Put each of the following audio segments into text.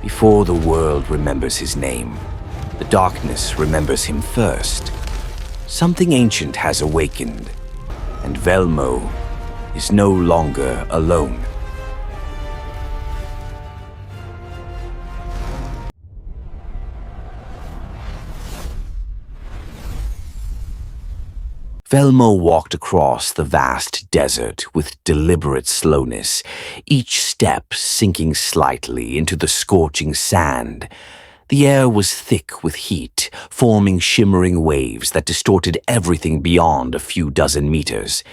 Before the world remembers his name, the darkness remembers him first. Something ancient has awakened, and Velmo is no longer alone. Velmo walked across the vast desert with deliberate slowness, each step sinking slightly into the scorching sand. The air was thick with heat, forming shimmering waves that distorted everything beyond a few dozen meters.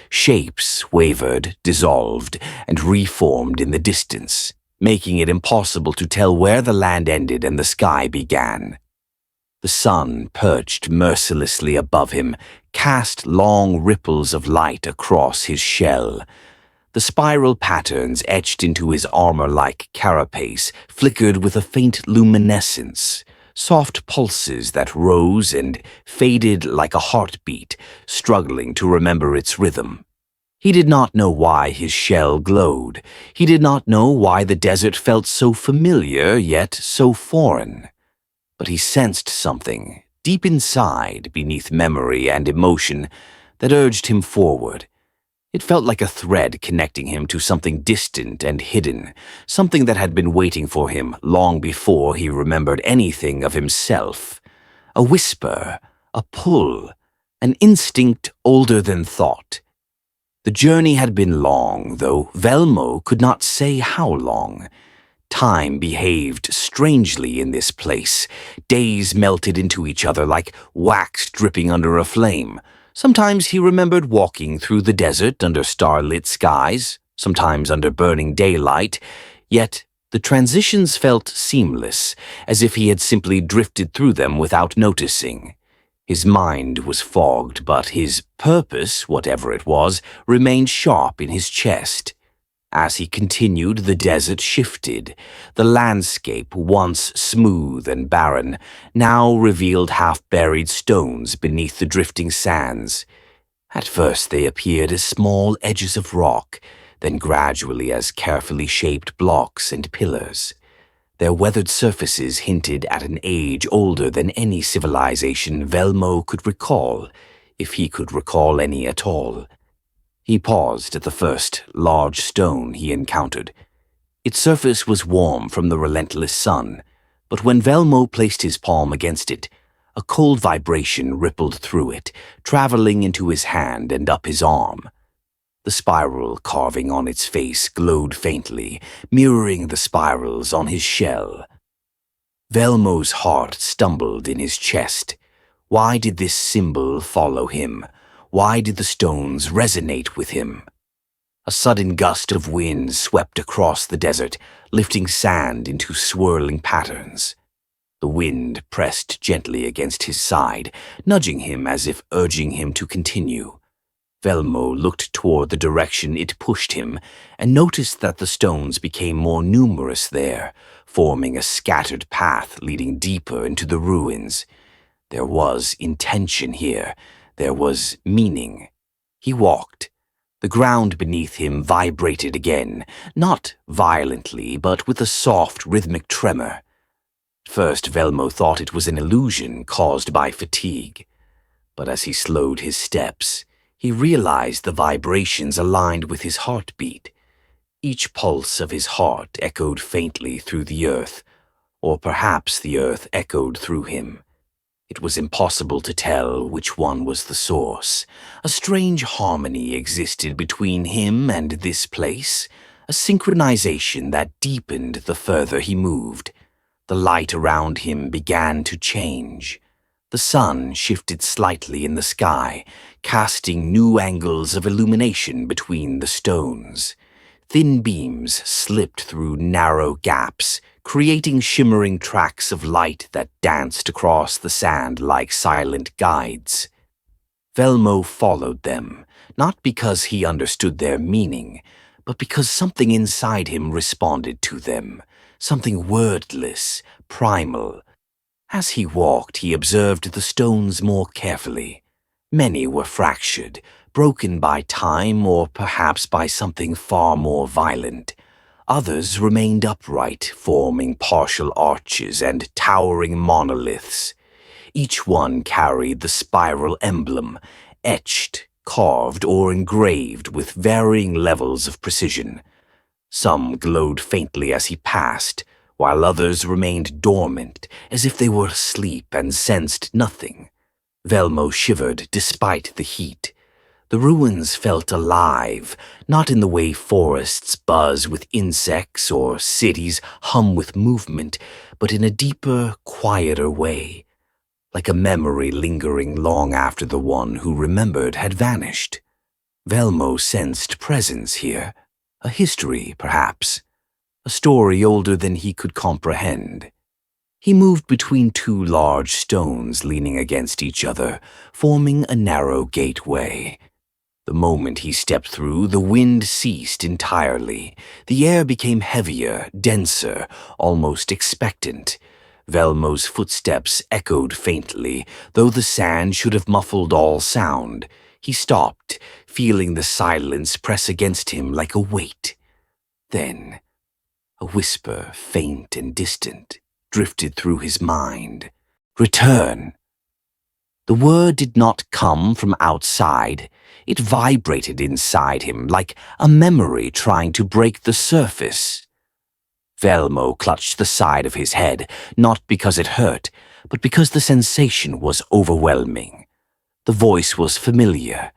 Shapes wavered, dissolved, and reformed in the distance, making it impossible to tell where the land ended and the sky began. The sun, perched mercilessly above him, cast long ripples of light across his shell. The spiral patterns etched into his armor-like carapace flickered with a faint luminescence, soft pulses that rose and faded like a heartbeat, struggling to remember its rhythm. He did not know why his shell glowed. He did not know why the desert felt so familiar yet so foreign. But he sensed something, deep inside, beneath memory and emotion, that urged him forward. It felt like a thread connecting him to something distant and hidden, something that had been waiting for him long before he remembered anything of himself. A whisper, a pull, an instinct older than thought. The journey had been long, though Velmo could not say how long. Time behaved strangely in this place. Days melted into each other like wax dripping under a flame. Sometimes he remembered walking through the desert under starlit skies, sometimes under burning daylight, yet the transitions felt seamless, as if he had simply drifted through them without noticing. His mind was fogged, but his purpose, whatever it was, remained sharp in his chest. As he continued, the desert shifted. The landscape, once smooth and barren, now revealed half-buried stones beneath the drifting sands. At first they appeared as small edges of rock, then gradually as carefully shaped blocks and pillars. Their weathered surfaces hinted at an age older than any civilization Velmo could recall, if he could recall any at all. He paused at the first large stone he encountered. Its surface was warm from the relentless sun, but when Velmo placed his palm against it, a cold vibration rippled through it, traveling into his hand and up his arm. The spiral carving on its face glowed faintly, mirroring the spirals on his shell. Velmo's heart stumbled in his chest. Why did this symbol follow him? Why did the stones resonate with him? A sudden gust of wind swept across the desert, lifting sand into swirling patterns. The wind pressed gently against his side, nudging him as if urging him to continue. Velmo looked toward the direction it pushed him and noticed that the stones became more numerous there, forming a scattered path leading deeper into the ruins. There was intention here. There was meaning. He walked. The ground beneath him vibrated again, not violently, but with a soft, rhythmic tremor. At first, Velmo thought it was an illusion caused by fatigue. But as he slowed his steps, he realized the vibrations aligned with his heartbeat. Each pulse of his heart echoed faintly through the earth, or perhaps the earth echoed through him. It was impossible to tell which one was the source. A strange harmony existed between him and this place, a synchronization that deepened the further he moved. The light around him began to change. The sun shifted slightly in the sky, casting new angles of illumination between the stones. Thin beams slipped through narrow gaps, creating shimmering tracks of light that danced across the sand like silent guides. Velmo followed them, not because he understood their meaning, but because something inside him responded to them, something wordless, primal. As he walked, he observed the stones more carefully. Many were fractured, broken by time or perhaps by something far more violent. Others remained upright, forming partial arches and towering monoliths. Each one carried the spiral emblem, etched, carved, or engraved with varying levels of precision. Some glowed faintly as he passed, while others remained dormant, as if they were asleep and sensed nothing. Velmo shivered despite the heat. The ruins felt alive, not in the way forests buzz with insects or cities hum with movement, but in a deeper, quieter way, like a memory lingering long after the one who remembered had vanished. Velmo sensed presence here, a history, perhaps, a story older than he could comprehend. He moved between two large stones leaning against each other, forming a narrow gateway. The moment he stepped through, the wind ceased entirely. The air became heavier, denser, almost expectant. Velmo's footsteps echoed faintly, though the sand should have muffled all sound. He stopped, feeling the silence press against him like a weight. Then, a whisper, faint and distant, drifted through his mind. "Return." The word did not come from outside. It vibrated inside him like a memory trying to break the surface. Velmo clutched the side of his head, not because it hurt, but because the sensation was overwhelming. The voice was familiar,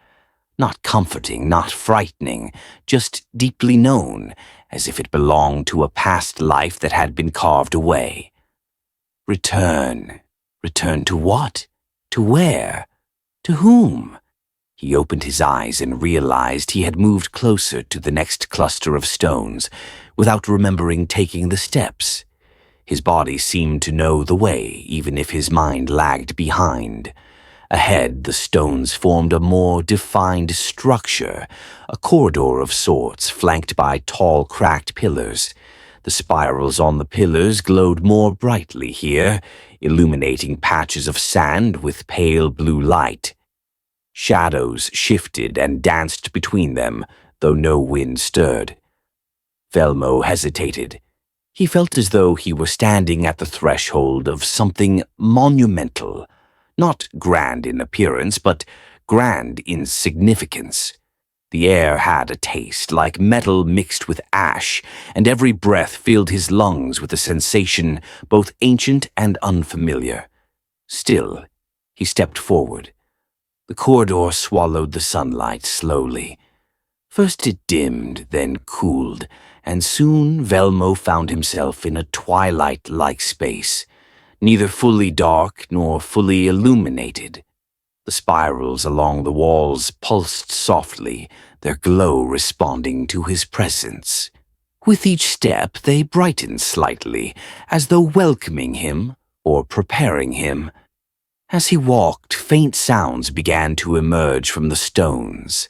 not comforting, not frightening, just deeply known, as if it belonged to a past life that had been carved away. Return. Return to what? To where? To whom? He opened his eyes and realized he had moved closer to the next cluster of stones without remembering taking the steps. His body seemed to know the way, even if his mind lagged behind. Ahead, the stones formed a more defined structure, a corridor of sorts flanked by tall, cracked pillars. The spirals on the pillars glowed more brightly here, illuminating patches of sand with pale blue light. Shadows shifted and danced between them, though no wind stirred. Velmo hesitated. He felt as though he were standing at the threshold of something monumental, not grand in appearance, but grand in significance. The air had a taste like metal mixed with ash, and every breath filled his lungs with a sensation both ancient and unfamiliar. Still, he stepped forward. The corridor swallowed the sunlight slowly. First it dimmed, then cooled, and soon Velmo found himself in a twilight-like space, neither fully dark nor fully illuminated. The spirals along the walls pulsed softly, their glow responding to his presence. With each step they brightened slightly, as though welcoming him or preparing him. As he walked, faint sounds began to emerge from the stones.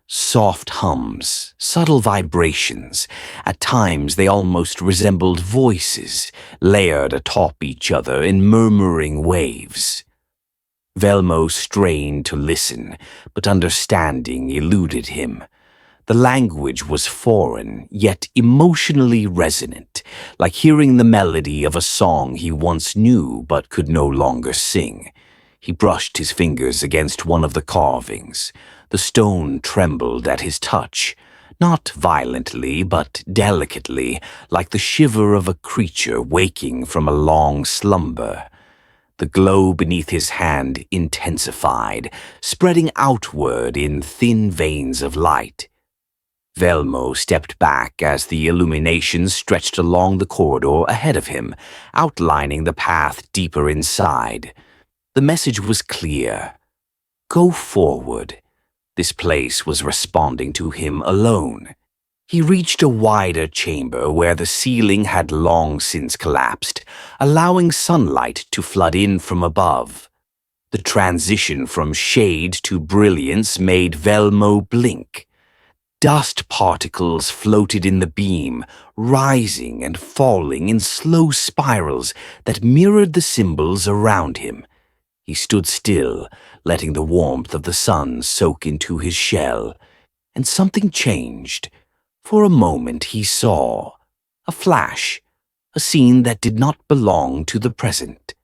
Soft hums, subtle vibrations. At times they almost resembled voices, layered atop each other in murmuring waves. Velmo strained to listen, but understanding eluded him. The language was foreign, yet emotionally resonant, like hearing the melody of a song he once knew but could no longer sing. He brushed his fingers against one of the carvings. The stone trembled at his touch, not violently but delicately, like the shiver of a creature waking from a long slumber. The glow beneath his hand intensified, spreading outward in thin veins of light. Velmo stepped back as the illumination stretched along the corridor ahead of him, outlining the path deeper inside. The message was clear. Go forward. This place was responding to him alone. He reached a wider chamber where the ceiling had long since collapsed, allowing sunlight to flood in from above. The transition from shade to brilliance made Velmo blink. Dust particles floated in the beam, rising and falling in slow spirals that mirrored the symbols around him. He stood still, letting the warmth of the sun soak into his shell, and something changed. For a moment he saw, A flash, a scene that did not belong to the present.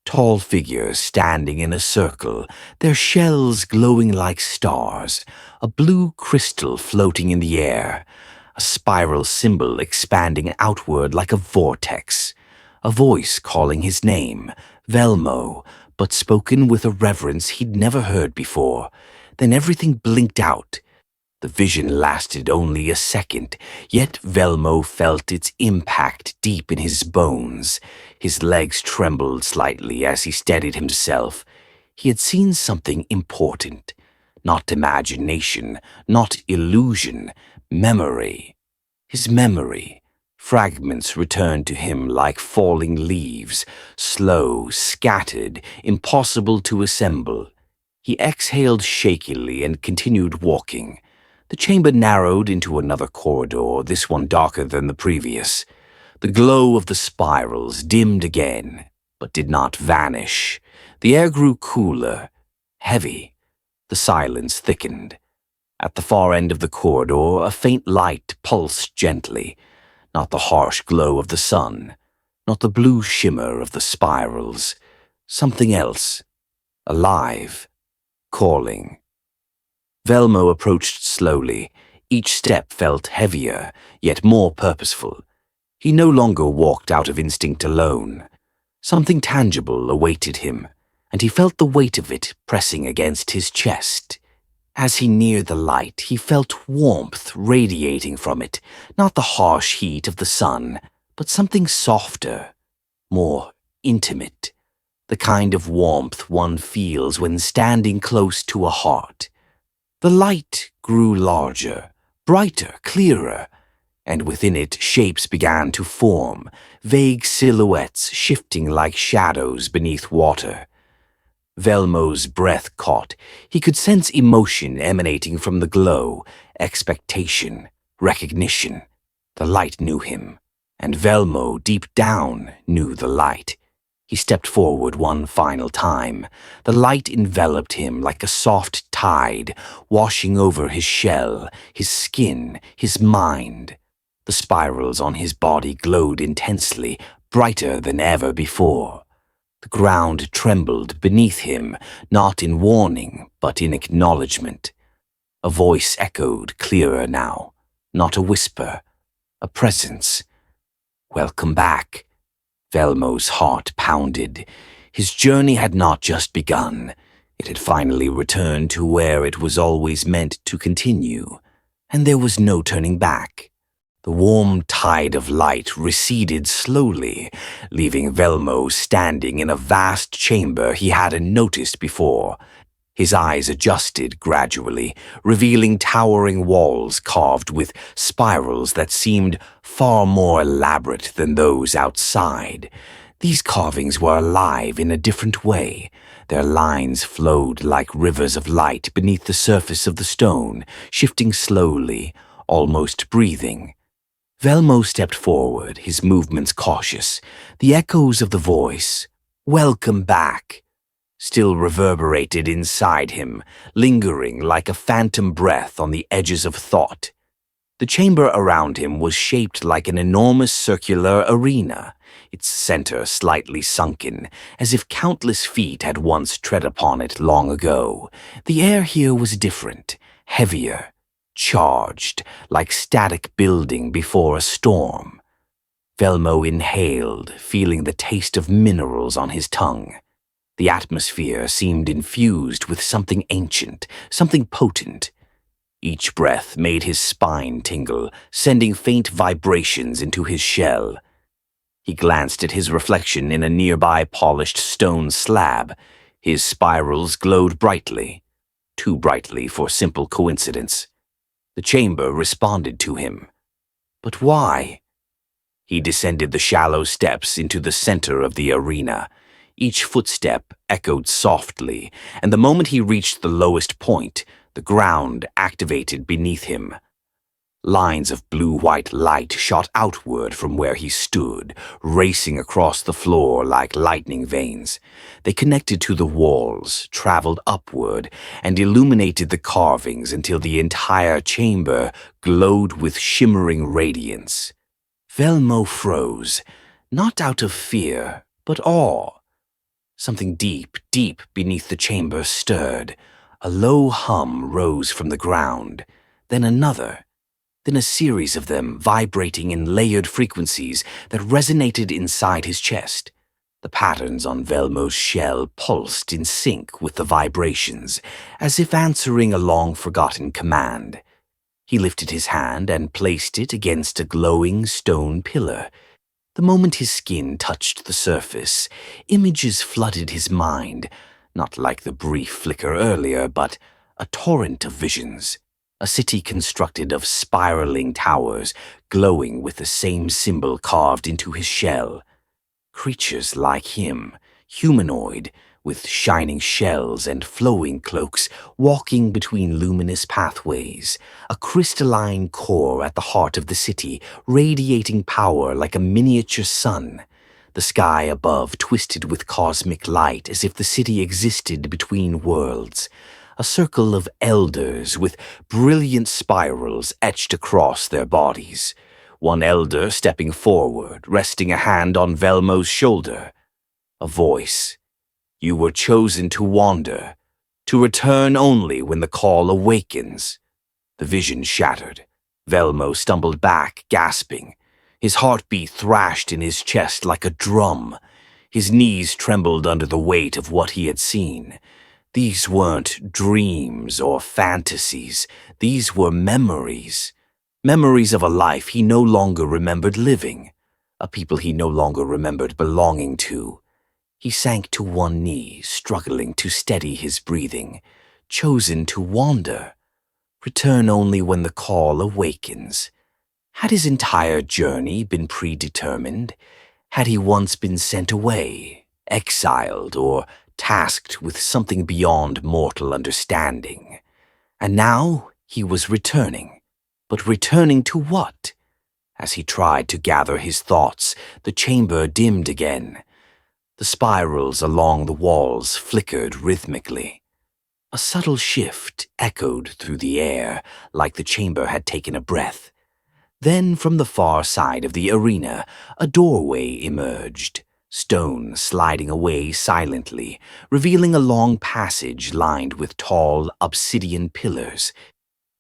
Tall figures standing in a circle, their shells glowing like stars, a blue crystal floating in the air, a spiral symbol expanding outward like a vortex, a voice calling his name, Velmo, but spoken with a reverence he'd never heard before. Then everything blinked out. The vision lasted only a second, yet Velmo felt its impact deep in his bones. His legs trembled slightly as he steadied himself. He had seen something important. Not imagination, not illusion, memory. His memory. Fragments returned to him like falling leaves, slow, scattered, impossible to assemble. He exhaled shakily and continued walking. The chamber narrowed into another corridor, this one darker than the previous. The glow of the spirals dimmed again, but did not vanish. The air grew cooler, heavy. The silence thickened. At the far end of the corridor, a faint light pulsed gently. Not the harsh glow of the sun, not the blue shimmer of the spirals. Something else, alive, calling. Velmo approached slowly. Each step felt heavier, yet more purposeful. He no longer walked out of instinct alone. Something tangible awaited him, and he felt the weight of it pressing against his chest. As he neared the light, he felt warmth radiating from it, not the harsh heat of the sun, but something softer, more intimate, the kind of warmth one feels when standing close to a heart. The light grew larger, brighter, clearer, and within it shapes began to form, vague silhouettes shifting like shadows beneath water. Velmo's breath caught. He could sense emotion emanating from the glow, expectation, recognition. The light knew him, and Velmo, deep down, knew the light. He stepped forward one final time. The light enveloped him like a soft tide, washing over his shell, his skin, his mind. The spirals on his body glowed intensely, brighter than ever before. The ground trembled beneath him, not in warning, but in acknowledgement. A voice echoed clearer now, not a whisper, a presence. Welcome back. Velmo's heart pounded. His journey had not just begun. It had finally returned to where it was always meant to continue, and there was no turning back. The warm tide of light receded slowly, leaving Velmo standing in a vast chamber he hadn't noticed before. His eyes adjusted gradually, revealing towering walls carved with spirals that seemed far more elaborate than those outside. These carvings were alive in a different way. Their lines flowed like rivers of light beneath the surface of the stone, shifting slowly, almost breathing. Velmo stepped forward, his movements cautious. The echoes of the voice, "Welcome back," still reverberated inside him, lingering like a phantom breath on the edges of thought. The chamber around him was shaped like an enormous circular arena, its center slightly sunken, as if countless feet had once tread upon it long ago. The air here was different, heavier, charged, like static building before a storm. Velmo inhaled, feeling the taste of minerals on his tongue. The atmosphere seemed infused with something ancient, something potent. Each breath made his spine tingle, sending faint vibrations into his shell. He glanced at his reflection in a nearby polished stone slab. His spirals glowed brightly, too brightly for simple coincidence. The chamber responded to him. But why? He descended the shallow steps into the center of the arena. Each footstep echoed softly, and the moment he reached the lowest point, the ground activated beneath him. Lines of blue-white light shot outward from where he stood, racing across the floor like lightning veins. They connected to the walls, traveled upward, and illuminated the carvings until the entire chamber glowed with shimmering radiance. Velmo froze, not out of fear, but awe. Something deep, deep beneath the chamber stirred. A low hum rose from the ground, then another, then a series of them vibrating in layered frequencies that resonated inside his chest. The patterns on Velmo's shell pulsed in sync with the vibrations, as if answering a long-forgotten command. He lifted his hand and placed it against a glowing stone pillar. The moment his skin touched the surface, images flooded his mind, not like the brief flicker earlier, but a torrent of visions. A city constructed of spiraling towers, glowing with the same symbol carved into his shell. Creatures like him, humanoid, with shining shells and flowing cloaks, walking between luminous pathways, a crystalline core at the heart of the city, radiating power like a miniature sun. The sky above twisted with cosmic light as if the city existed between worlds. A circle of elders with brilliant spirals etched across their bodies. One elder stepping forward, resting a hand on Velmo's shoulder. A voice. You were chosen to wander, to return only when the call awakens. The vision shattered. Velmo stumbled back, gasping. His heartbeat thrashed in his chest like a drum. His knees trembled under the weight of what he had seen. These weren't dreams or fantasies. These were memories. Memories of a life he no longer remembered living. A people he no longer remembered belonging to. He sank to one knee, struggling to steady his breathing. Chosen to wander. Return only when the call awakens. Had his entire journey been predetermined? Had he once been sent away, exiled, or tasked with something beyond mortal understanding? And now he was returning. But returning to what? As he tried to gather his thoughts, the chamber dimmed again. The spirals along the walls flickered rhythmically. A subtle shift echoed through the air, like the chamber had taken a breath. Then from the far side of the arena, a doorway emerged, stone sliding away silently, revealing a long passage lined with tall obsidian pillars.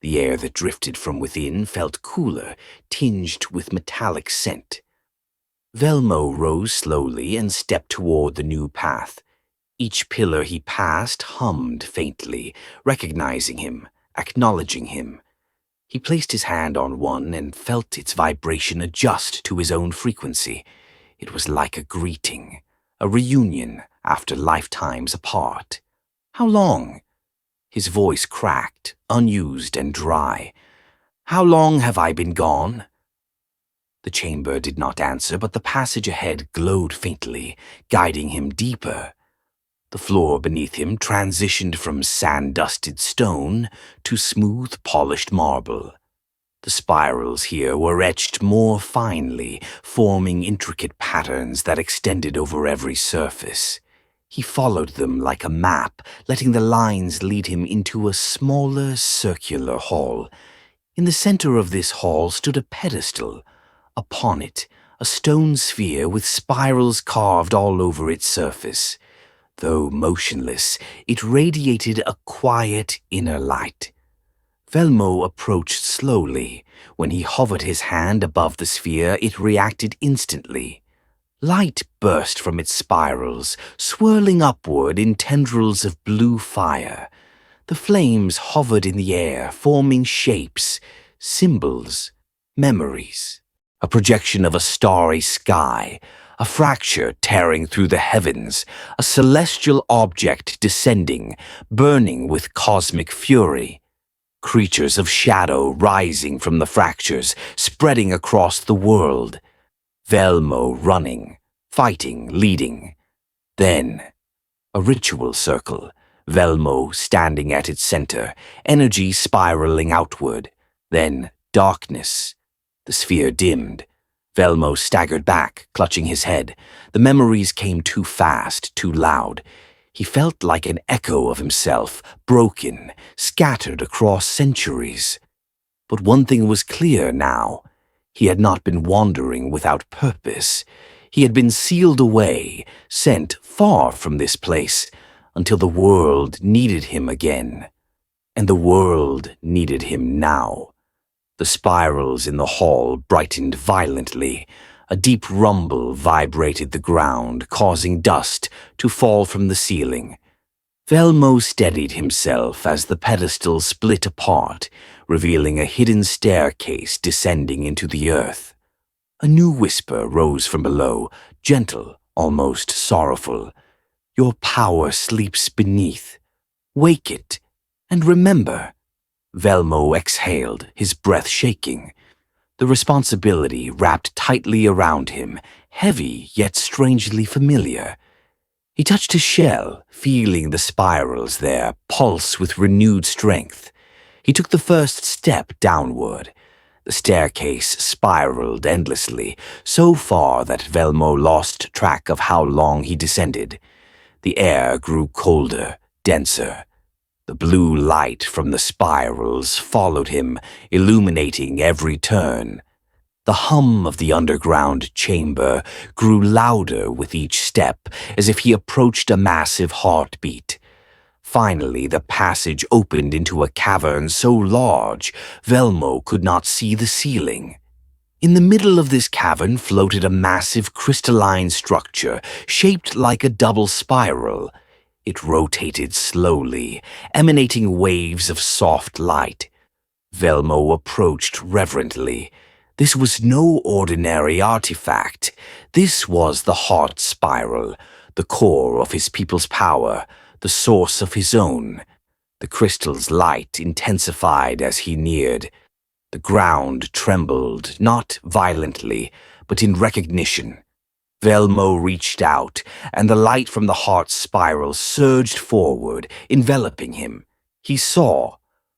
The air that drifted from within felt cooler, tinged with metallic scent. Velmo rose slowly and stepped toward the new path. Each pillar he passed hummed faintly, recognizing him, acknowledging him. He placed his hand on one and felt its vibration adjust to his own frequency. It was like a greeting, a reunion after lifetimes apart. How long? His voice cracked, unused and dry. How long have I been gone? The chamber did not answer, but the passage ahead glowed faintly, guiding him deeper. The floor beneath him transitioned from sand-dusted stone to smooth, polished marble. The spirals here were etched more finely, forming intricate patterns that extended over every surface. He followed them like a map, letting the lines lead him into a smaller, circular hall. In the center of this hall stood a pedestal. Upon it, a stone sphere with spirals carved all over its surface. Though motionless, it radiated a quiet inner light. Velmo approached slowly. When he hovered his hand above the sphere, it reacted instantly. Light burst from its spirals, swirling upward in tendrils of blue fire. The flames hovered in the air, forming shapes, symbols, memories. A projection of a starry sky, a fracture tearing through the heavens, a celestial object descending, burning with cosmic fury. Creatures of shadow rising from the fractures, spreading across the world. Velmo running, fighting, leading. Then, a ritual circle, Velmo standing at its center, energy spiraling outward. Then, darkness. The sphere dimmed. Velmo staggered back, clutching his head. The memories came too fast, too loud. He felt like an echo of himself, broken, scattered across centuries. But one thing was clear now. He had not been wandering without purpose. He had been sealed away, sent far from this place, until the world needed him again. And the world needed him now. The spirals in the hall brightened violently. A deep rumble vibrated the ground, causing dust to fall from the ceiling. Velmo steadied himself as the pedestal split apart, revealing a hidden staircase descending into the earth. A new whisper rose from below, gentle, almost sorrowful. "Your power sleeps beneath. Wake it, and remember." Velmo exhaled, his breath shaking. The responsibility wrapped tightly around him, heavy yet strangely familiar. He touched his shell, feeling the spirals there pulse with renewed strength. He took the first step downward. The staircase spiraled endlessly, so far that Velmo lost track of how long he descended. The air grew colder, denser. The blue light from the spirals followed him, illuminating every turn. The hum of the underground chamber grew louder with each step, as if he approached a massive heartbeat. Finally, the passage opened into a cavern so large, Velmo could not see the ceiling. In the middle of this cavern floated a massive crystalline structure, shaped like a double spiral. It rotated slowly, emanating waves of soft light. Velmo approached reverently. This was no ordinary artifact. This was the heart spiral, the core of his people's power, the source of his own. The crystal's light intensified as he neared. The ground trembled, not violently, but in recognition. Velmo reached out, and the light from the heart spiral surged forward, enveloping him. He saw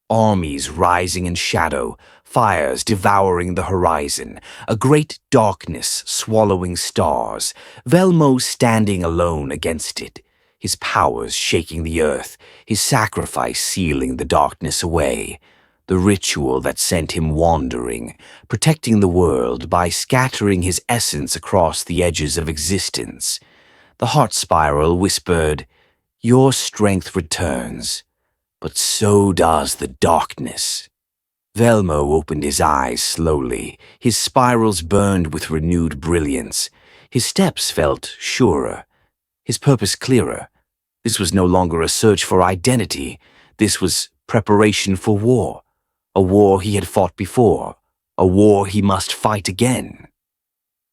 armies rising in shadow, fires devouring the horizon, a great darkness swallowing stars, Velmo standing alone against it, his powers shaking the earth, his sacrifice sealing the darkness away. The ritual that sent him wandering, protecting the world by scattering his essence across the edges of existence. The heart spiral whispered, "Your strength returns, but so does the darkness." Velmo opened his eyes slowly. His spirals burned with renewed brilliance. His steps felt surer, his purpose clearer. This was no longer a search for identity. This was preparation for war. A war he had fought before. A war he must fight again.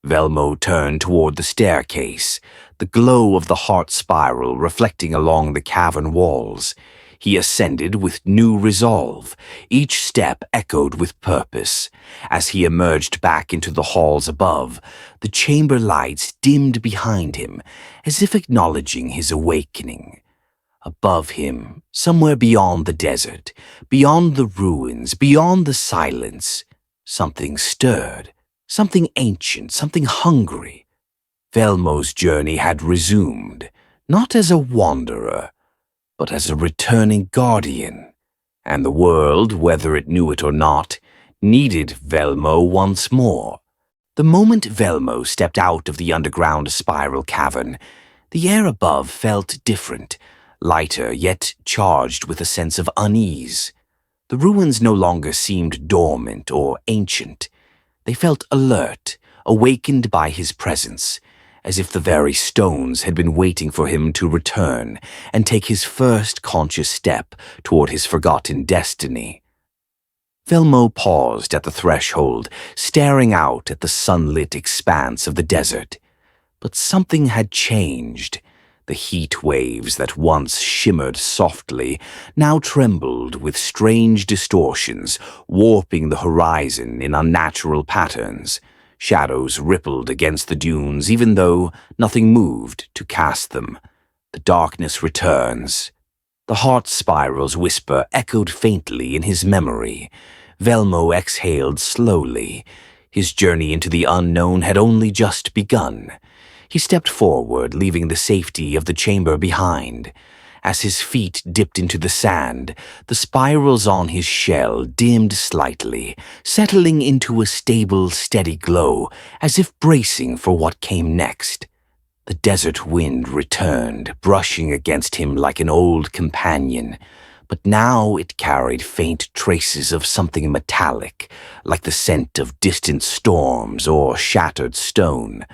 Velmo turned toward the staircase, the glow of the heart spiral reflecting along the cavern walls. He ascended with new resolve. Each step echoed with purpose. As he emerged back into the halls above, the chamber lights dimmed behind him, as if acknowledging his awakening. Above him, somewhere beyond the desert, beyond the ruins, beyond the silence, something stirred, something ancient, something hungry. Velmo's journey had resumed, not as a wanderer, but as a returning guardian, and the world, whether it knew it or not, needed Velmo once more. The moment Velmo stepped out of the underground spiral cavern, the air above felt different, lighter yet charged with a sense of unease. The ruins no longer seemed dormant or ancient. They felt alert, awakened by his presence, as if the very stones had been waiting for him to return and take his first conscious step toward his forgotten destiny. Velmo paused at the threshold, staring out at the sunlit expanse of the desert. But something had changed. The heat waves that once shimmered softly now trembled with strange distortions, warping the horizon in unnatural patterns. Shadows rippled against the dunes even though nothing moved to cast them. The darkness returns. The heart spiral's whisper echoed faintly in his memory. Velmo exhaled slowly. His journey into the unknown had only just begun. He stepped forward, leaving the safety of the chamber behind. As his feet dipped into the sand, the spirals on his shell dimmed slightly, settling into a stable, steady glow, as if bracing for what came next. The desert wind returned, brushing against him like an old companion, but now it carried faint traces of something metallic, like the scent of distant storms or shattered stone.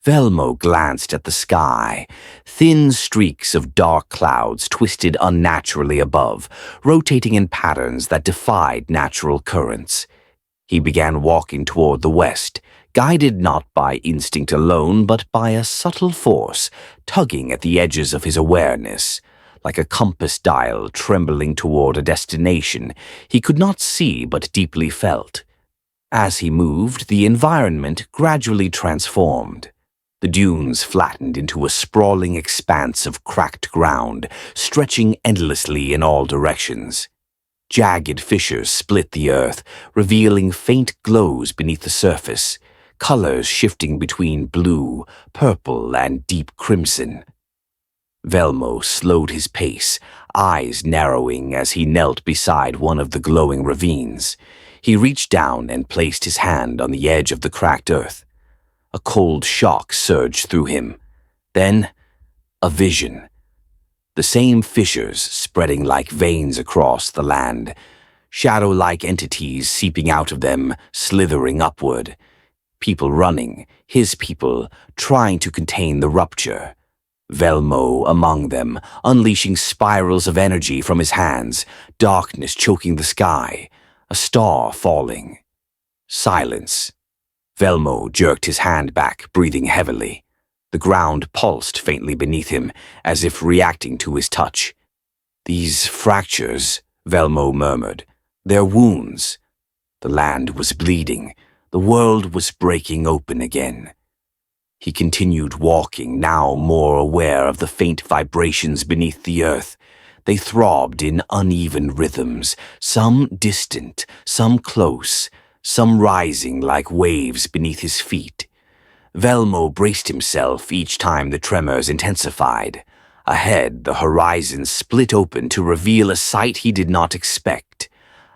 Velmo glanced at the sky. Thin streaks of dark clouds twisted unnaturally above, rotating in patterns that defied natural currents. He began walking toward the west, guided not by instinct alone, but by a subtle force tugging at the edges of his awareness, like a compass dial trembling toward a destination he could not see but deeply felt. As he moved, the environment gradually transformed. The dunes flattened into a sprawling expanse of cracked ground, stretching endlessly in all directions. Jagged fissures split the earth, revealing faint glows beneath the surface, colors shifting between blue, purple, and deep crimson. Velmo slowed his pace, eyes narrowing as he knelt beside one of the glowing ravines. He reached down and placed his hand on the edge of the cracked earth. A cold shock surged through him. Then, a vision. The same fissures spreading like veins across the land, shadow-like entities seeping out of them, slithering upward. People running, his people, trying to contain the rupture. Velmo among them, unleashing spirals of energy from his hands, darkness choking the sky, a star falling. Silence. Velmo jerked his hand back, breathing heavily. The ground pulsed faintly beneath him, as if reacting to his touch. "These fractures," Velmo murmured. "They're wounds." The land was bleeding. The world was breaking open again. He continued walking, now more aware of the faint vibrations beneath the earth. They throbbed in uneven rhythms, some distant, some close, some rising like waves beneath his feet. Velmo braced himself each time the tremors intensified. Ahead, the horizon split open to reveal a sight he did not expect.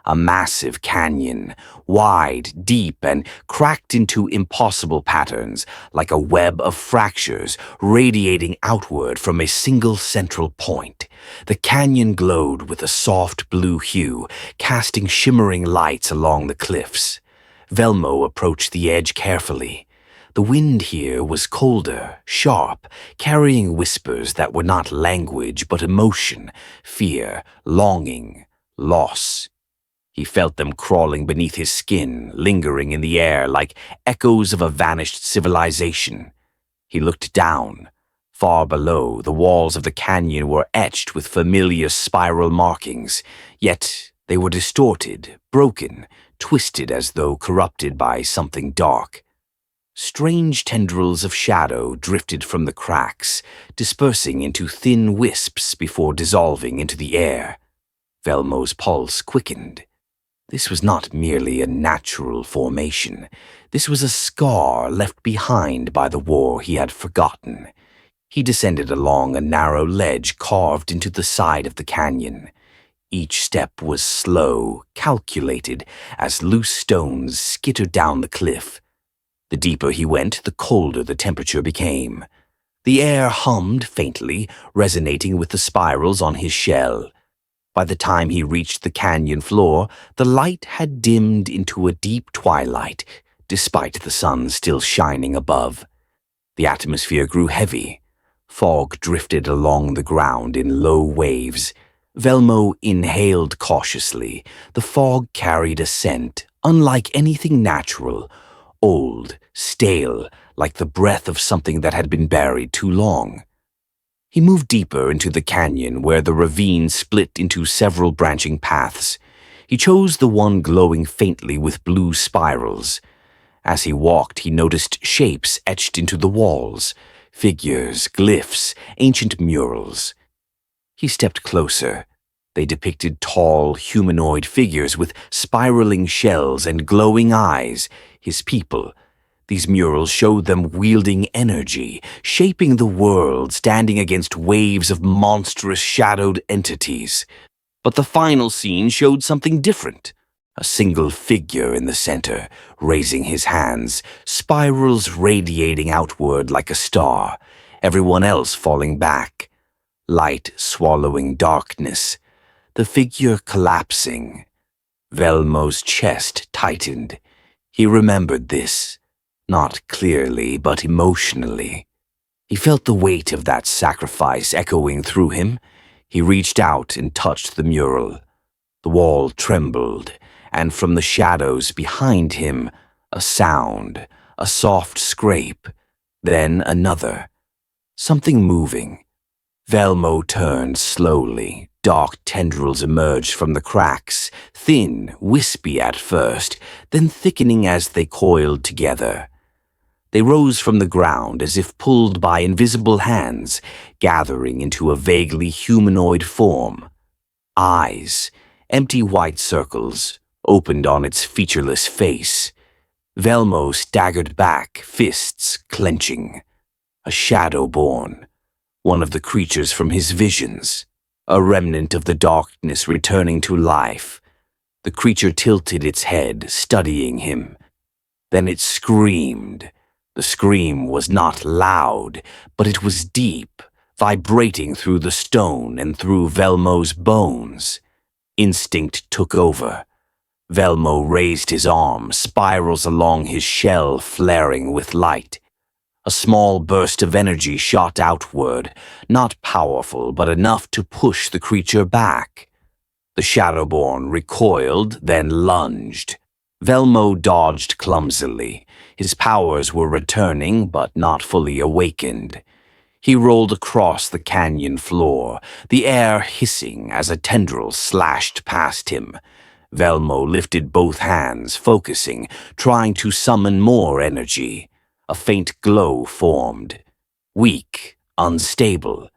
A massive canyon, wide, deep, and cracked into impossible patterns, like a web of fractures radiating outward from a single central point. The canyon glowed with a soft blue hue, casting shimmering lights along the cliffs. Velmo approached the edge carefully. The wind here was colder, sharp, carrying whispers that were not language but emotion, fear, longing, loss. He felt them crawling beneath his skin, lingering in the air like echoes of a vanished civilization. He looked down. Far below, the walls of the canyon were etched with familiar spiral markings, yet they were distorted, broken, twisted as though corrupted by something dark. Strange tendrils of shadow drifted from the cracks, dispersing into thin wisps before dissolving into the air. Velmo's pulse quickened. This was not merely a natural formation. This was a scar left behind by the war he had forgotten. He descended along a narrow ledge carved into the side of the canyon. Each step was slow, calculated, as loose stones skittered down the cliff. The deeper he went, the colder the temperature became. The air hummed faintly, resonating with the spirals on his shell. By the time he reached the canyon floor, the light had dimmed into a deep twilight, despite the sun still shining above. The atmosphere grew heavy. Fog drifted along the ground in low waves. Velmo inhaled cautiously. The fog carried a scent, unlike anything natural, old, stale, like the breath of something that had been buried too long. He moved deeper into the canyon where the ravine split into several branching paths. He chose the one glowing faintly with blue spirals. As he walked, he noticed shapes etched into the walls, figures, glyphs, ancient murals. He stepped closer. They depicted tall, humanoid figures with spiraling shells and glowing eyes, his people. These murals showed them wielding energy, shaping the world, standing against waves of monstrous shadowed entities. But the final scene showed something different. A single figure in the center, raising his hands, spirals radiating outward like a star, everyone else falling back. Light swallowing darkness, the figure collapsing. Velmo's chest tightened. He remembered this, not clearly but emotionally. He felt the weight of that sacrifice echoing through him. He reached out and touched the mural. The wall trembled, and from the shadows behind him, a sound, a soft scrape, then another. Something moving. Velmo turned slowly. Dark tendrils emerged from the cracks, thin, wispy at first, then thickening as they coiled together. They rose from the ground as if pulled by invisible hands, gathering into a vaguely humanoid form. Eyes, empty white circles, opened on its featureless face. Velmo staggered back, fists clenching. A shadow born, one of the creatures from his visions, a remnant of the darkness returning to life. The creature tilted its head, studying him. Then it screamed. The scream was not loud, but it was deep, vibrating through the stone and through Velmo's bones. Instinct took over. Velmo raised his arm, spirals along his shell flaring with light. A small burst of energy shot outward, not powerful but enough to push the creature back. The Shadowborn recoiled, then lunged. Velmo dodged clumsily. His powers were returning, but not fully awakened. He rolled across the canyon floor, the air hissing as a tendril slashed past him. Velmo lifted both hands, focusing, trying to summon more energy. A faint glow formed. Weak, unstable.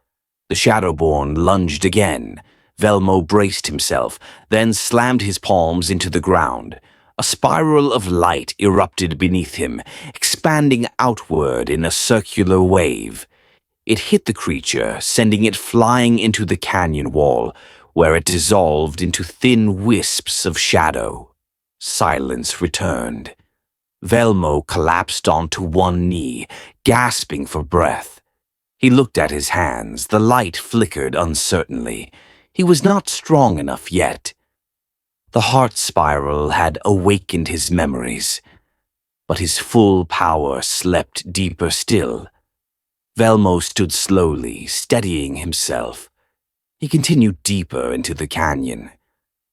The Shadowborn lunged again. Velmo braced himself, then slammed his palms into the ground. A spiral of light erupted beneath him, expanding outward in a circular wave. It hit the creature, sending it flying into the canyon wall, where it dissolved into thin wisps of shadow. Silence returned. Velmo collapsed onto one knee, gasping for breath. He looked at his hands. The light flickered uncertainly. He was not strong enough yet. The heart spiral had awakened his memories, but his full power slept deeper still. Velmo stood slowly, steadying himself. He continued deeper into the canyon.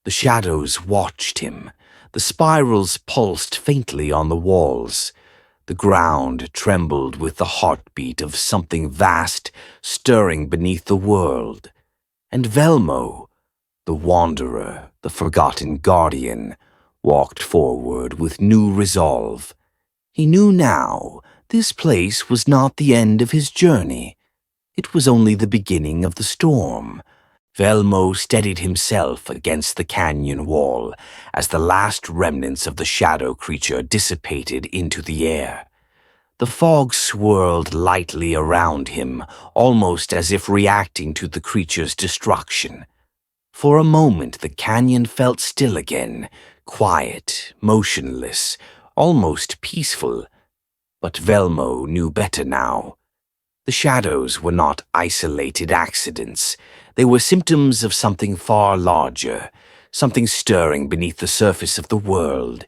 The shadows watched him. The spirals pulsed faintly on the walls. The ground trembled with the heartbeat of something vast stirring beneath the world. And Velmo, the wanderer, the forgotten guardian, walked forward with new resolve. He knew now this place was not the end of his journey. It was only the beginning of the storm. Velmo steadied himself against the canyon wall as the last remnants of the shadow creature dissipated into the air. The fog swirled lightly around him, almost as if reacting to the creature's destruction. For a moment the canyon felt still again, quiet, motionless, almost peaceful. But Velmo knew better now. The shadows were not isolated accidents. They were symptoms of something far larger, something stirring beneath the surface of the world.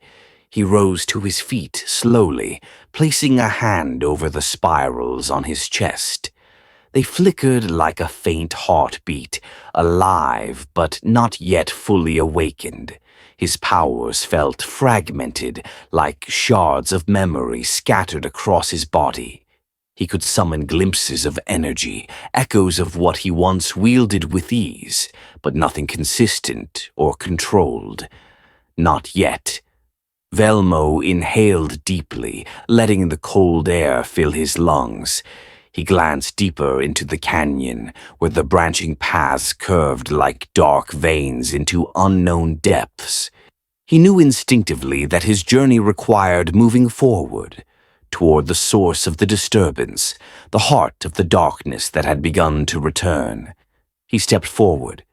He rose to his feet slowly, placing a hand over the spirals on his chest. They flickered like a faint heartbeat, alive but not yet fully awakened. His powers felt fragmented, like shards of memory scattered across his body. He could summon glimpses of energy, echoes of what he once wielded with ease, but nothing consistent or controlled. Not yet. Velmo inhaled deeply, letting the cold air fill his lungs. He glanced deeper into the canyon, where the branching paths curved like dark veins into unknown depths. He knew instinctively that his journey required moving forward, toward the source of the disturbance, the heart of the darkness that had begun to return. He stepped forward.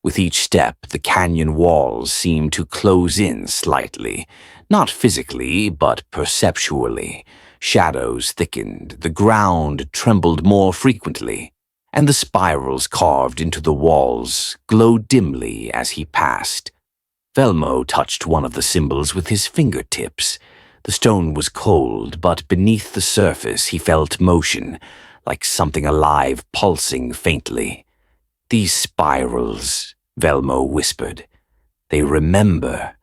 With each step, the canyon walls seemed to close in slightly, not physically, but perceptually. Shadows thickened, the ground trembled more frequently, and the spirals carved into the walls glowed dimly as he passed. Velmo touched one of the symbols with his fingertips. The stone was cold, but beneath the surface he felt motion, like something alive pulsing faintly. "These spirals," Velmo whispered. "They remember."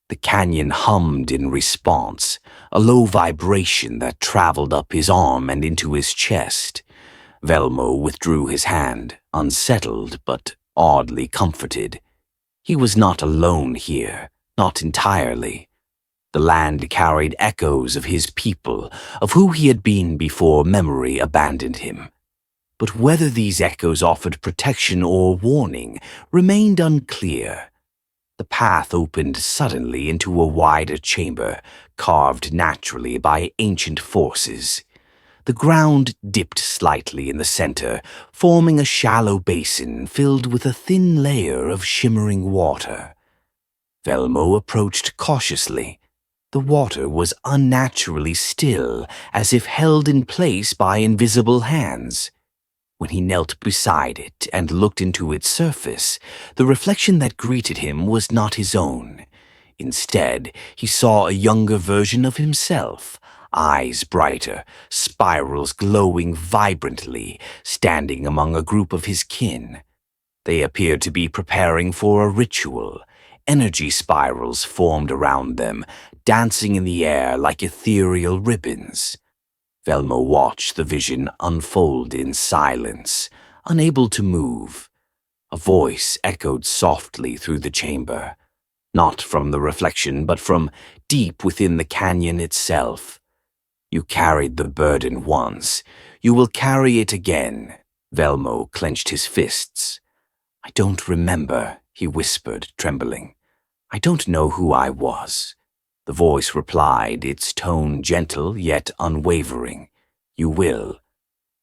The canyon hummed in response, a low vibration that traveled up his arm and into his chest. Velmo withdrew his hand, unsettled but oddly comforted. He was not alone here, not entirely. The land carried echoes of his people, of who he had been before memory abandoned him. But whether these echoes offered protection or warning remained unclear. The path opened suddenly into a wider chamber, carved naturally by ancient forces. The ground dipped slightly in the center, forming a shallow basin filled with a thin layer of shimmering water. Velmo approached cautiously. The water was unnaturally still, as if held in place by invisible hands. When he knelt beside it and looked into its surface, the reflection that greeted him was not his own. Instead, he saw a younger version of himself, eyes brighter, spirals glowing vibrantly, standing among a group of his kin. They appeared to be preparing for a ritual. Energy spirals formed around them, dancing in the air like ethereal ribbons. Velmo watched the vision unfold in silence, unable to move. A voice echoed softly through the chamber, not from the reflection, but from deep within the canyon itself. "You carried the burden once. You will carry it again." Velmo clenched his fists. "I don't remember," he whispered, trembling. "I don't know who I was." The voice replied, its tone gentle yet unwavering. "You will."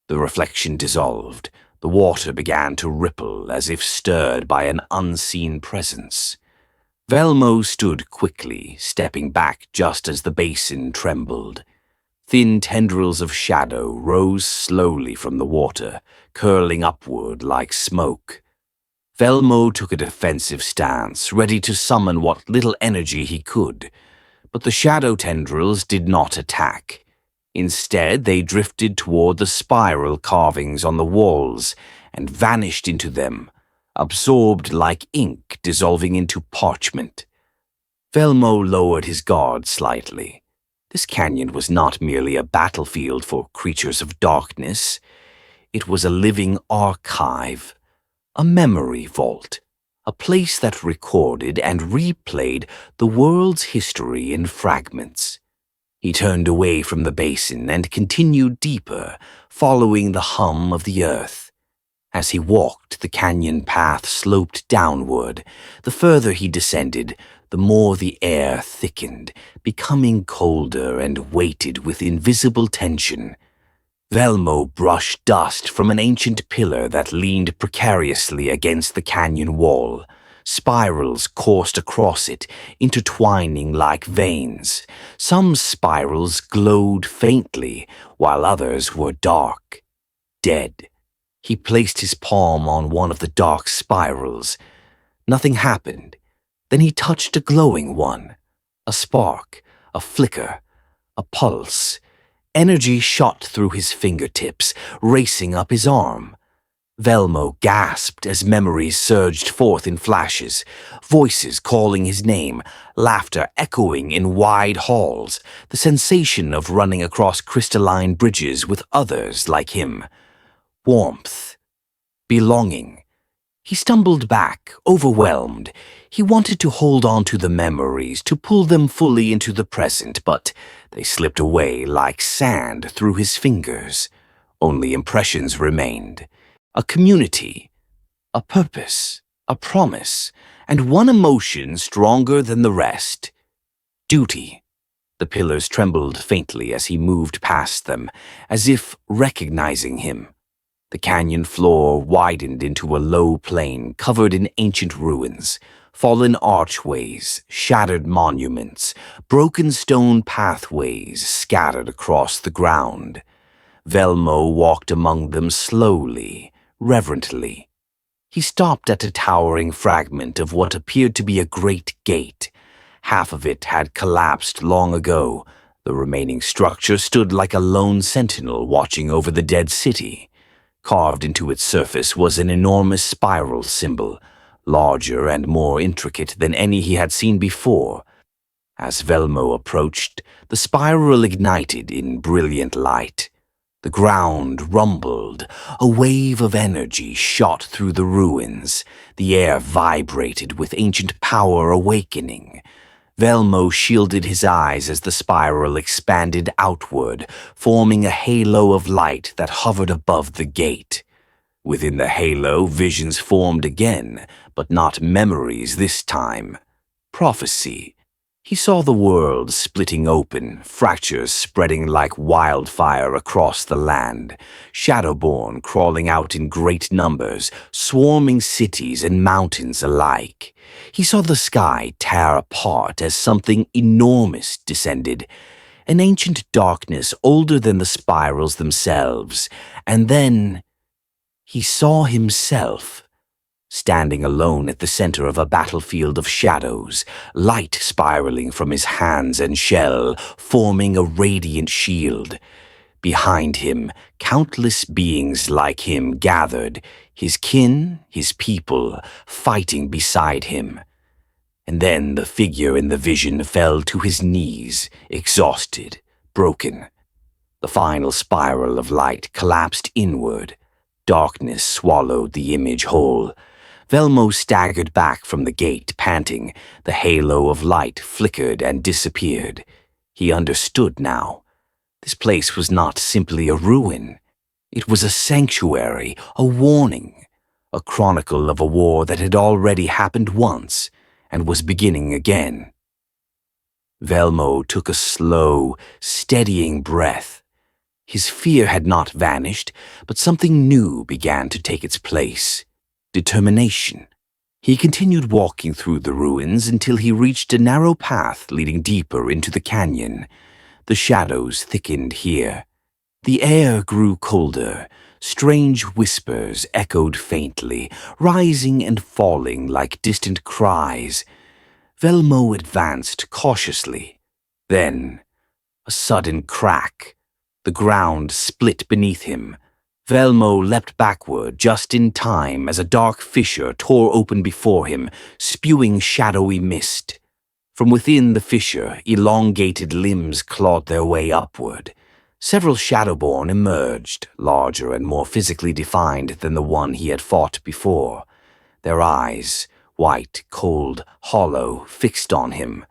The reflection dissolved. The water began to ripple as if stirred by an unseen presence. Velmo stood quickly, stepping back just as the basin trembled. Thin tendrils of shadow rose slowly from the water, curling upward like smoke. Velmo took a defensive stance, ready to summon what little energy he could. But the shadow tendrils did not attack. Instead, they drifted toward the spiral carvings on the walls and vanished into them, absorbed like ink dissolving into parchment. Velmo lowered his guard slightly. This canyon was not merely a battlefield for creatures of darkness. It was a living archive, a memory vault, a place that recorded and replayed the world's history in fragments. He turned away from the basin and continued deeper, following the hum of the earth. As he walked, the canyon path sloped downward. The further he descended, the more the air thickened, becoming colder and weighted with invisible tension. Velmo brushed dust from an ancient pillar that leaned precariously against the canyon wall. Spirals coursed across it, intertwining like veins. Some spirals glowed faintly, while others were dark, dead. He placed his palm on one of the dark spirals. Nothing happened. Then he touched a glowing one. A spark, a flicker, a pulse. Energy shot through his fingertips, racing up his arm. Velmo gasped as memories surged forth in flashes, voices calling his name, laughter echoing in wide halls, the sensation of running across crystalline bridges with others like him. Warmth. Belonging. He stumbled back, overwhelmed. He wanted to hold on to the memories, to pull them fully into the present, but they slipped away like sand through his fingers. Only impressions remained. A community, a purpose, a promise, and one emotion stronger than the rest. Duty. The pillars trembled faintly as he moved past them, as if recognizing him. The canyon floor widened into a low plain covered in ancient ruins, fallen archways, shattered monuments, broken stone pathways scattered across the ground. Velmo walked among them slowly, reverently. He stopped at a towering fragment of what appeared to be a great gate. Half of it had collapsed long ago. The remaining structure stood like a lone sentinel watching over the dead city. Carved into its surface was an enormous spiral symbol, larger and more intricate than any he had seen before. As Velmo approached, the spiral ignited in brilliant light. The ground rumbled. A wave of energy shot through the ruins. The air vibrated with ancient power awakening. Velmo shielded his eyes as the spiral expanded outward, forming a halo of light that hovered above the gate. Within the halo, visions formed again, but not memories this time. Prophecy. He saw the world splitting open, fractures spreading like wildfire across the land, Shadowborn crawling out in great numbers, swarming cities and mountains alike. He saw the sky tear apart as something enormous descended, an ancient darkness older than the spirals themselves, and then he saw himself. Standing alone at the center of a battlefield of shadows, light spiraling from his hands and shell, forming a radiant shield. Behind him, countless beings like him gathered, his kin, his people, fighting beside him. And then the figure in the vision fell to his knees, exhausted, broken. The final spiral of light collapsed inward. Darkness swallowed the image whole. Velmo staggered back from the gate, panting. The halo of light flickered and disappeared. He understood now. This place was not simply a ruin. It was a sanctuary, a warning, a chronicle of a war that had already happened once and was beginning again. Velmo took a slow, steadying breath. His fear had not vanished, but something new began to take its place. Determination. He continued walking through the ruins until he reached a narrow path leading deeper into the canyon. The shadows thickened here. The air grew colder. Strange whispers echoed faintly, rising and falling like distant cries. Velmo advanced cautiously. Then, a sudden crack. The ground split beneath him. Velmo leapt backward just in time as a dark fissure tore open before him, spewing shadowy mist. From within the fissure, elongated limbs clawed their way upward. Several Shadowborn emerged, larger and more physically defined than the one he had fought before. Their eyes, white, cold, hollow, fixed on him.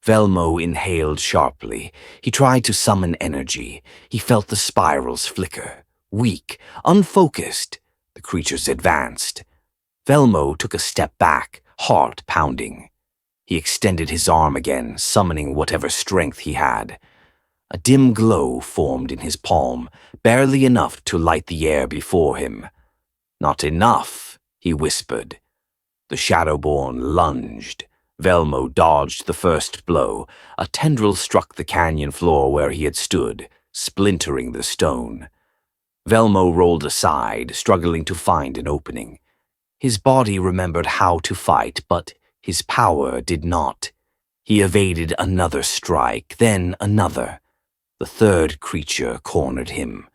Velmo inhaled sharply. He tried to summon energy. He felt the spirals flicker. Weak, unfocused, the creatures advanced. Velmo took a step back, heart pounding. He extended his arm again, summoning whatever strength he had. A dim glow formed in his palm, barely enough to light the air before him. "Not enough," he whispered. The Shadowborn lunged. Velmo dodged the first blow. A tendril struck the canyon floor where he had stood, splintering the stone. Velmo rolled aside, struggling to find an opening. His body remembered how to fight, but his power did not. He evaded another strike, then another. The third creature cornered him.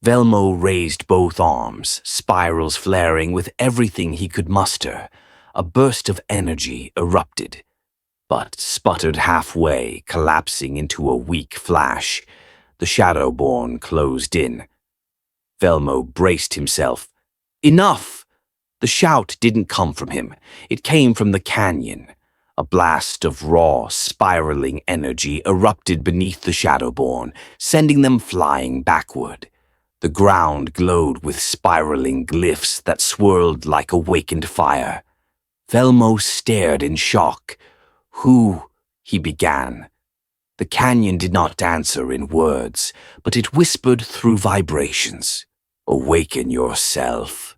Velmo raised both arms, spirals flaring with everything he could muster. A burst of energy erupted, but sputtered halfway, collapsing into a weak flash. The Shadowborn closed in. Velmo braced himself. "Enough!" The shout didn't come from him. It came from the canyon. A blast of raw, spiraling energy erupted beneath the Shadowborn, sending them flying backward. The ground glowed with spiraling glyphs that swirled like awakened fire. Velmo stared in shock. "Who?" he began. The canyon did not answer in words, but it whispered through vibrations. Awaken yourself,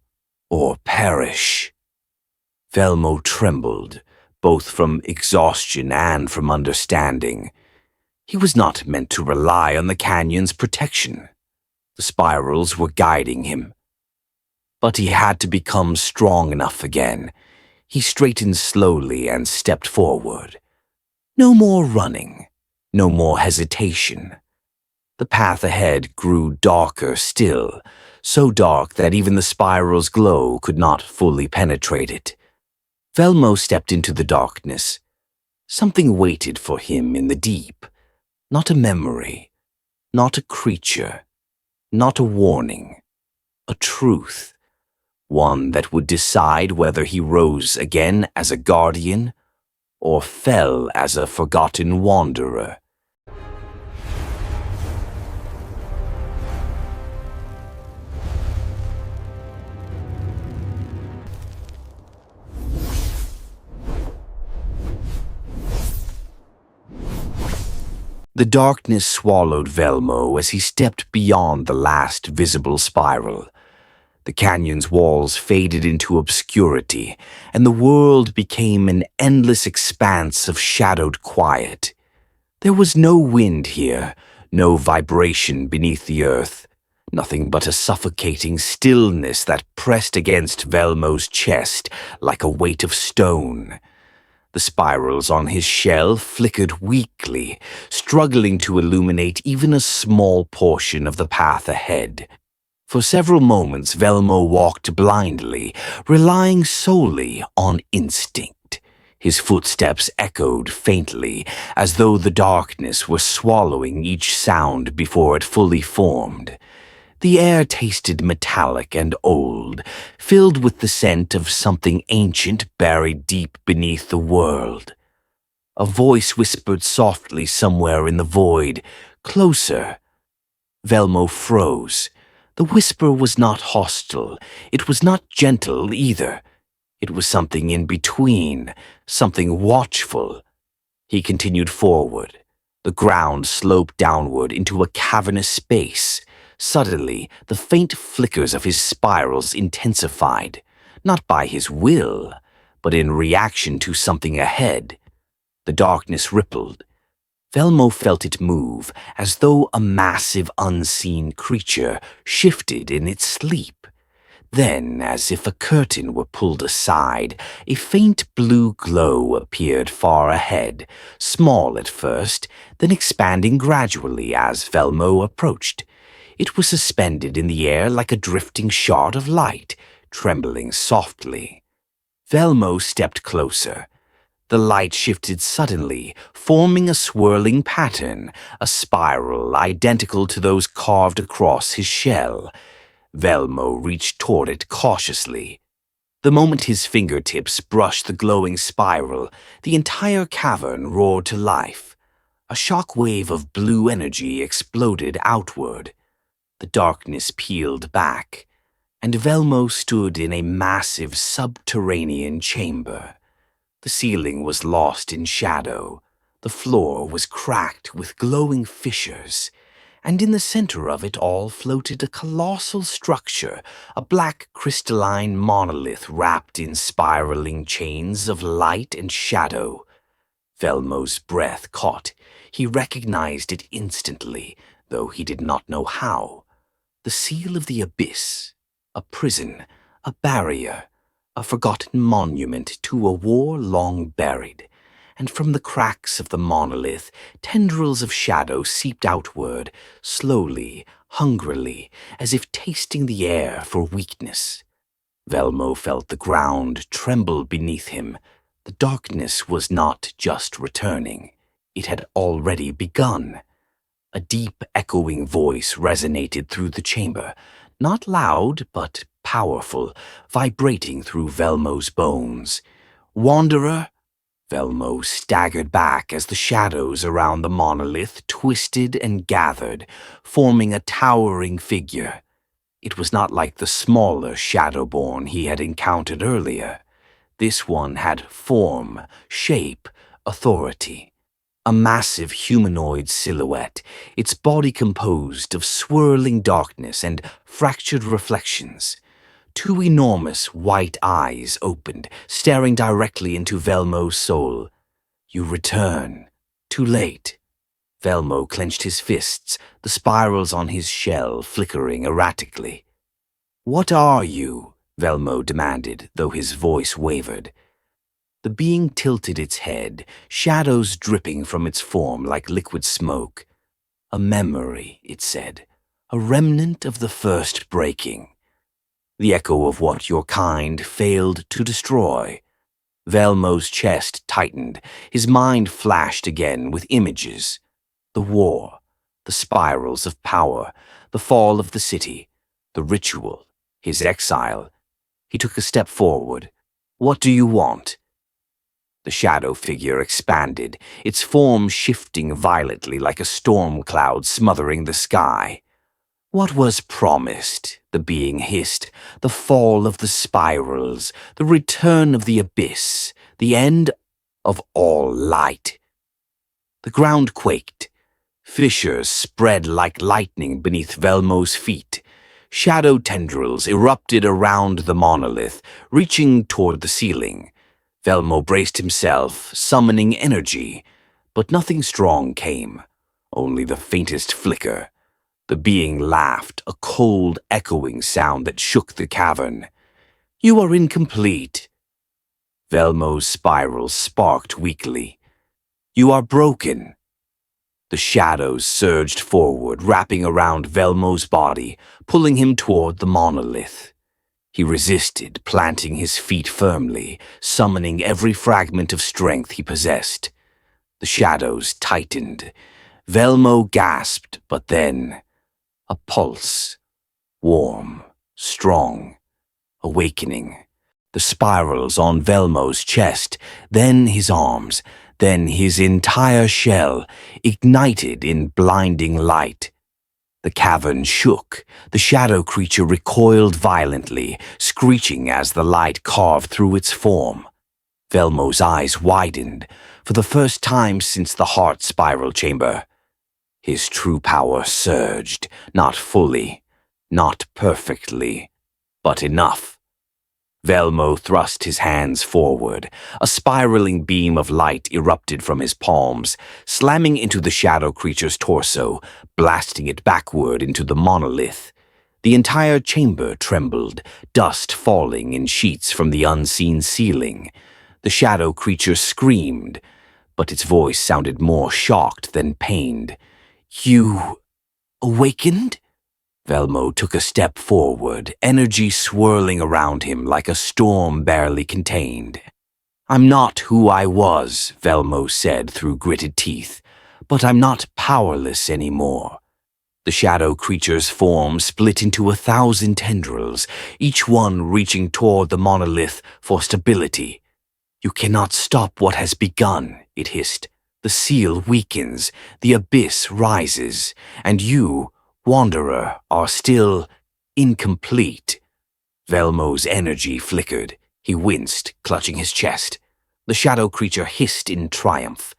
or perish. Velmo trembled, both from exhaustion and from understanding. He was not meant to rely on the canyon's protection. The spirals were guiding him. But he had to become strong enough again. He straightened slowly and stepped forward. No more running, no more hesitation. The path ahead grew darker still, so dark that even the spiral's glow could not fully penetrate it. Velmo stepped into the darkness. Something waited for him in the deep. Not a memory, not a creature, not a warning. A truth. One that would decide whether he rose again as a guardian or fell as a forgotten wanderer. The darkness swallowed Velmo as he stepped beyond the last visible spiral. The canyon's walls faded into obscurity, and the world became an endless expanse of shadowed quiet. There was no wind here, no vibration beneath the earth, nothing but a suffocating stillness that pressed against Velmo's chest like a weight of stone. The spirals on his shell flickered weakly, struggling to illuminate even a small portion of the path ahead. For several moments, Velmo walked blindly, relying solely on instinct. His footsteps echoed faintly, as though the darkness were swallowing each sound before it fully formed. The air tasted metallic and old, filled with the scent of something ancient buried deep beneath the world. A voice whispered softly somewhere in the void, "Closer." Velmo froze. The whisper was not hostile. It was not gentle either. It was something in between, something watchful. He continued forward. The ground sloped downward into a cavernous space. Suddenly, the faint flickers of his spirals intensified, not by his will, but in reaction to something ahead. The darkness rippled. Velmo felt it move, as though a massive unseen creature shifted in its sleep. Then, as if a curtain were pulled aside, a faint blue glow appeared far ahead, small at first, then expanding gradually as Velmo approached. It was suspended in the air like a drifting shard of light, trembling softly. Velmo stepped closer. The light shifted suddenly, forming a swirling pattern, a spiral identical to those carved across his shell. Velmo reached toward it cautiously. The moment his fingertips brushed the glowing spiral, the entire cavern roared to life. A shock wave of blue energy exploded outward. The darkness peeled back, and Velmo stood in a massive subterranean chamber. The ceiling was lost in shadow, the floor was cracked with glowing fissures, and in the center of it all floated a colossal structure, a black crystalline monolith wrapped in spiraling chains of light and shadow. Velmo's breath caught. He recognized it instantly, though he did not know how. The seal of the abyss, a prison, a barrier, a forgotten monument to a war long buried, and from the cracks of the monolith, tendrils of shadow seeped outward, slowly, hungrily, as if tasting the air for weakness. Velmo felt the ground tremble beneath him. The darkness was not just returning. It had already begun. A deep, echoing voice resonated through the chamber, not loud, but powerful, vibrating through Velmo's bones. "Wanderer?" Velmo staggered back as the shadows around the monolith twisted and gathered, forming a towering figure. It was not like the smaller Shadowborn he had encountered earlier. This one had form, shape, authority. A massive humanoid silhouette, its body composed of swirling darkness and fractured reflections. Two enormous white eyes opened, staring directly into Velmo's soul. You return. Too late. Velmo clenched his fists, the spirals on his shell flickering erratically. What are you? Velmo demanded, though his voice wavered. The being tilted its head, shadows dripping from its form like liquid smoke. A memory, it said, a remnant of the first breaking. The echo of what your kind failed to destroy. Velmo's chest tightened, his mind flashed again with images. The war, the spirals of power, the fall of the city, the ritual, his exile. He took a step forward. What do you want? The shadow figure expanded, its form shifting violently like a storm cloud smothering the sky. What was promised, the being hissed, the fall of the spirals, the return of the abyss, the end of all light. The ground quaked. Fissures spread like lightning beneath Velmo's feet. Shadow tendrils erupted around the monolith, reaching toward the ceiling. Velmo braced himself, summoning energy, but nothing strong came, only the faintest flicker. The being laughed, a cold, echoing sound that shook the cavern. You are incomplete. Velmo's spiral sparked weakly. You are broken. The shadows surged forward, wrapping around Velmo's body, pulling him toward the monolith. He resisted, planting his feet firmly, summoning every fragment of strength he possessed. The shadows tightened. Velmo gasped, but then a pulse, warm, strong, awakening. The spirals on Velmo's chest, then his arms, then his entire shell, ignited in blinding light. The cavern shook. The shadow creature recoiled violently, screeching as the light carved through its form. Velmo's eyes widened, for the first time since the heart spiral chamber. His true power surged, not fully, not perfectly, but enough. Velmo thrust his hands forward. A spiraling beam of light erupted from his palms, slamming into the shadow creature's torso, blasting it backward into the monolith. The entire chamber trembled, dust falling in sheets from the unseen ceiling. The shadow creature screamed, but its voice sounded more shocked than pained. You awakened? Velmo took a step forward, energy swirling around him like a storm barely contained. I'm not who I was, Velmo said through gritted teeth, but I'm not powerless anymore. The shadow creature's form split into 1,000 tendrils, each one reaching toward the monolith for stability. You cannot stop what has begun, it hissed. The seal weakens, the abyss rises, and you, Wanderer, are still incomplete. Velmo's energy flickered. He winced, clutching his chest. The shadow creature hissed in triumph.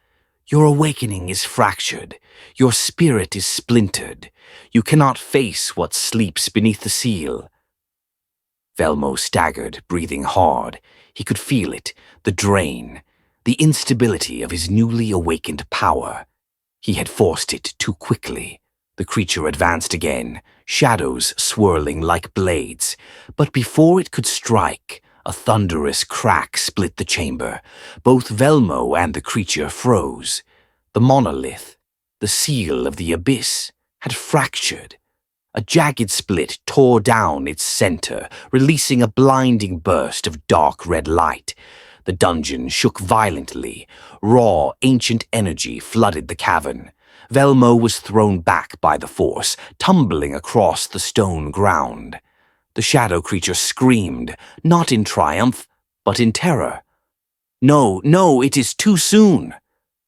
Your awakening is fractured. Your spirit is splintered. You cannot face what sleeps beneath the seal. Velmo staggered, breathing hard. He could feel it, the drain, the instability of his newly awakened power. He had forced it too quickly. The creature advanced again, shadows swirling like blades. But before it could strike, a thunderous crack split the chamber. Both Velmo and the creature froze. The monolith, the seal of the abyss, had fractured. A jagged split tore down its center, releasing a blinding burst of dark red light. The dungeon shook violently. Raw, ancient energy flooded the cavern. Velmo was thrown back by the force, tumbling across the stone ground. The shadow creature screamed, not in triumph, but in terror. No, it is too soon.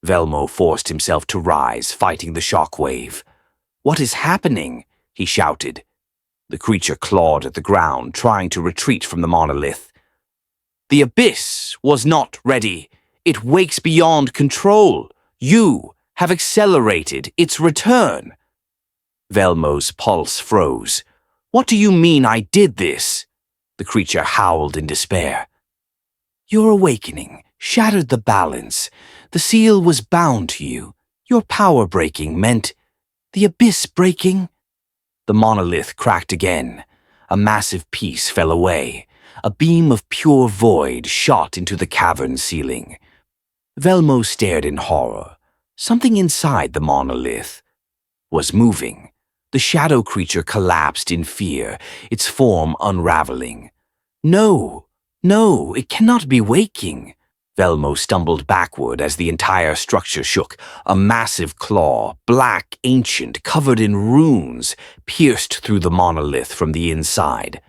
Velmo forced himself to rise, fighting the shockwave. What is happening? He shouted. The creature clawed at the ground, trying to retreat from the monolith. The abyss was not ready. It wakes beyond control, You have accelerated its return. Velmo's pulse froze. What do you mean I did this? The creature howled in despair. Your awakening shattered the balance. The seal was bound to you. Your power breaking meant the abyss breaking. The monolith cracked again. A massive piece fell away. A beam of pure void shot into the cavern ceiling. Velmo stared in horror. Something inside the monolith was moving. The shadow creature collapsed in fear, its form unraveling. No, no, it cannot be waking. Velmo stumbled backward as the entire structure shook. A massive claw, black, ancient, covered in runes, pierced through the monolith from the inside.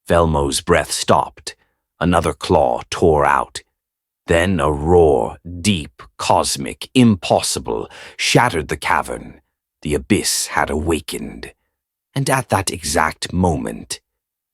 Velmo's breath stopped. Another claw tore out. Then a roar, deep, cosmic, impossible, shattered the cavern. The abyss had awakened. And at that exact moment,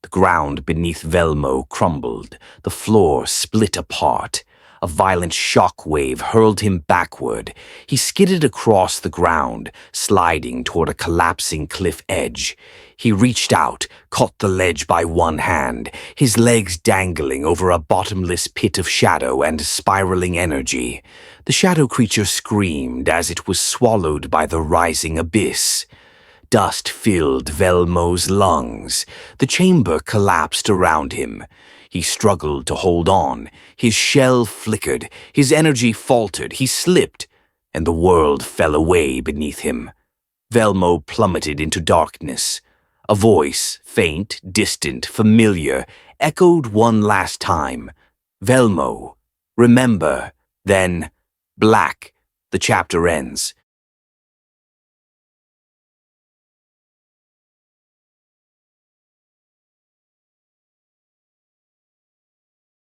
the ground beneath Velmo crumbled, the floor split apart. A violent shock wave hurled him backward. He skidded across the ground, sliding toward a collapsing cliff edge. He reached out, caught the ledge by one hand, his legs dangling over a bottomless pit of shadow and spiraling energy. The shadow creature screamed as it was swallowed by the rising abyss. Dust filled Velmo's lungs. The chamber collapsed around him. He struggled to hold on. His shell flickered. His energy faltered. He slipped, and the world fell away beneath him. Velmo plummeted into darkness. A voice, faint, distant, familiar, echoed one last time. Velmo, remember. Then, black. The chapter ends.